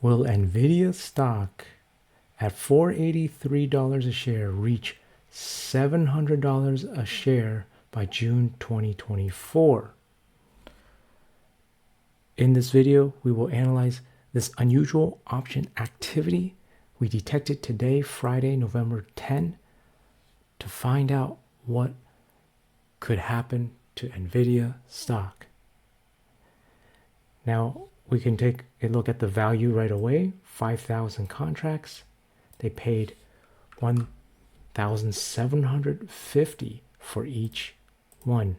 Will Nvidia stock at $483 a share reach $700 a share by June 2024? In this video, we will analyze this unusual option activity we detected today, Friday, November 10, to find out what could happen to Nvidia stock. Now, we can take a look at the value right away. 5,000 contracts. They paid $1,750 for each one.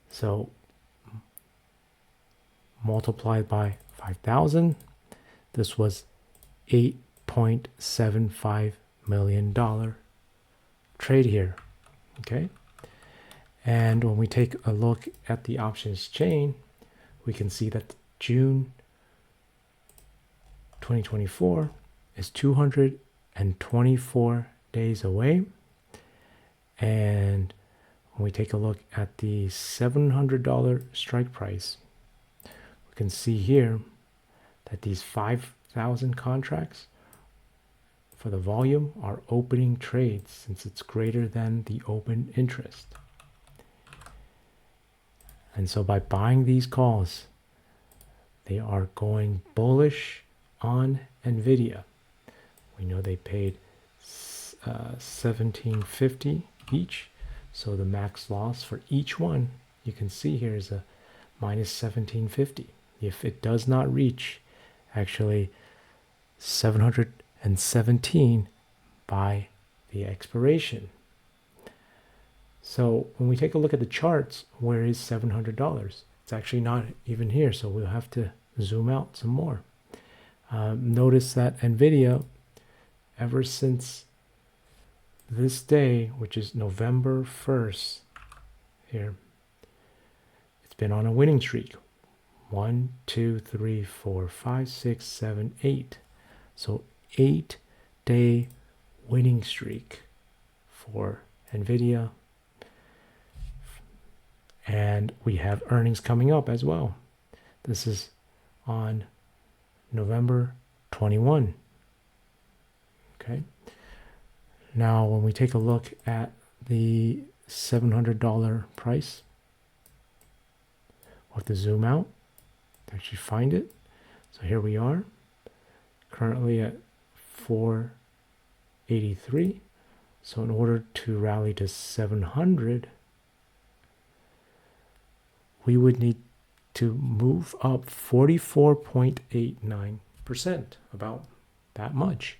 So multiplied by 5,000, this was $8.75 million trade here. Okay. And when we take a look at the options chain, we can see that June 2024 is 224 days away. And when we take a look at the $700 strike price, we can see here that these 5,000 contracts for the volume are opening trades since it's greater than the open interest. And so by buying these calls, they are going bullish on Nvidia. We know they paid $1,750 each. So the max loss for each one, you can see here, is a minus $1,750. If it does not reach actually 717 by the expiration. So when we take a look at the charts, where is $700? It's actually not even here, so we'll have to zoom out some more. Notice that Nvidia, ever since this day, which is November 1st, here, it's been on a winning streak. 1, 2, 3, 4, 5, 6, 7, 8. So 8-day winning streak for Nvidia. And we have earnings coming up as well. This is on November 21. Okay. Now, when we take a look at the $700 price, we'll have to zoom out to actually find it. So here we are, currently at 483. So in order to rally to 700, we would need to move up 44.89%, about that much.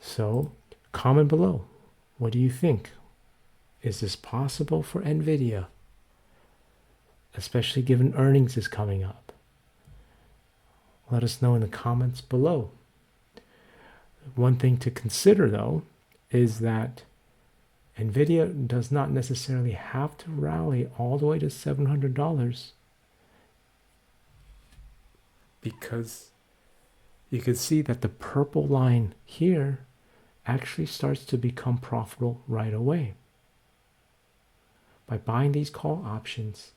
So comment below. What do you think? Is this possible for Nvidia? Especially given earnings is coming up. Let us know in the comments below. One thing to consider, though, is that Nvidia does not necessarily have to rally all the way to $700, because you can see that the purple line here actually starts to become profitable right away. By buying these call options,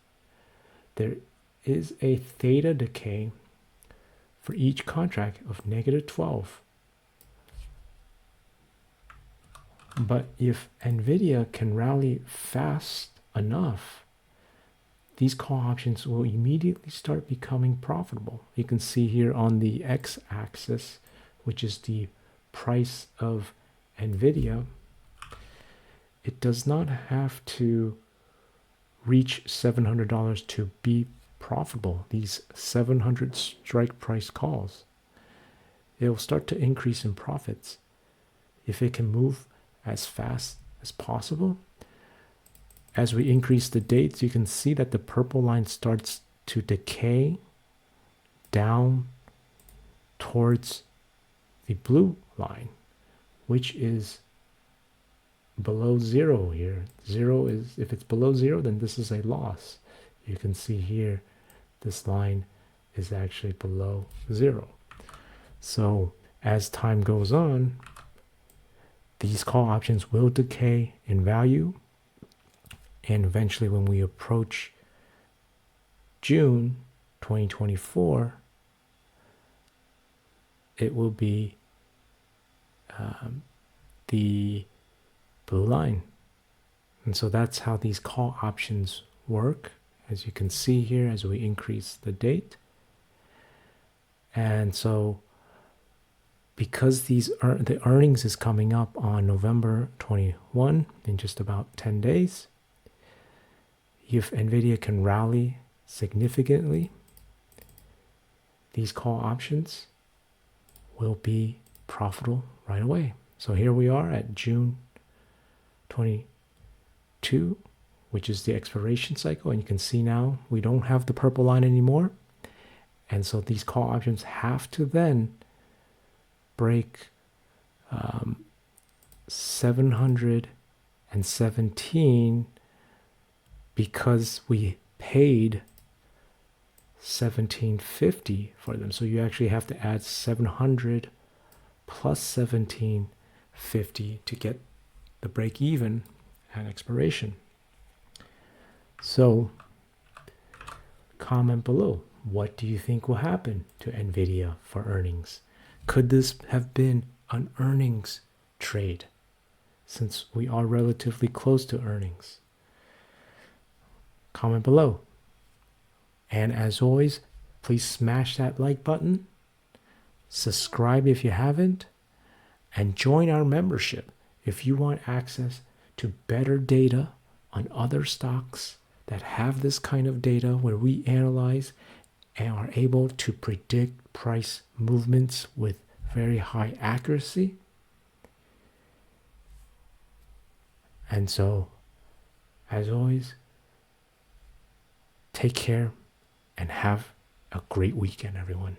there is a theta decay for each contract of -12. But if Nvidia can rally fast enough, these call options will immediately start becoming profitable. You can see here on the x-axis, which is the price of Nvidia, it does not have to reach $700 to be profitable. These 700 strike price calls, it will start to increase in profits if it can move as fast as possible. As we increase the dates, you can see that the purple line starts to decay down towards the blue line, which is below zero here. Zero is, if it's below zero, then this is a loss. You can see here, this line is actually below zero. So as time goes on, these call options will decay in value, and eventually when we approach June 2024, it will be the blue line. And so that's how these call options work, as you can see here, as we increase the date. And so because the earnings is coming up on November 21 in just about 10 days, if Nvidia can rally significantly, these call options will be profitable right away. So here we are at June 22, which is the expiration cycle, and you can see now we don't have the purple line anymore. And so these call options have to then break 717, because we paid 1750 for them. So you actually have to add 700 plus 1750 to get the break even at expiration. So comment below, what do you think will happen to Nvidia for earnings? Could this have been an earnings trade, since we are relatively close to earnings? Comment below. And as always, please smash that like button, subscribe if you haven't, and join our membership if you want access to better data on other stocks that have this kind of data, where we analyze and are able to predict price movements with very high accuracy. And so, as always, take care and have a great weekend, everyone.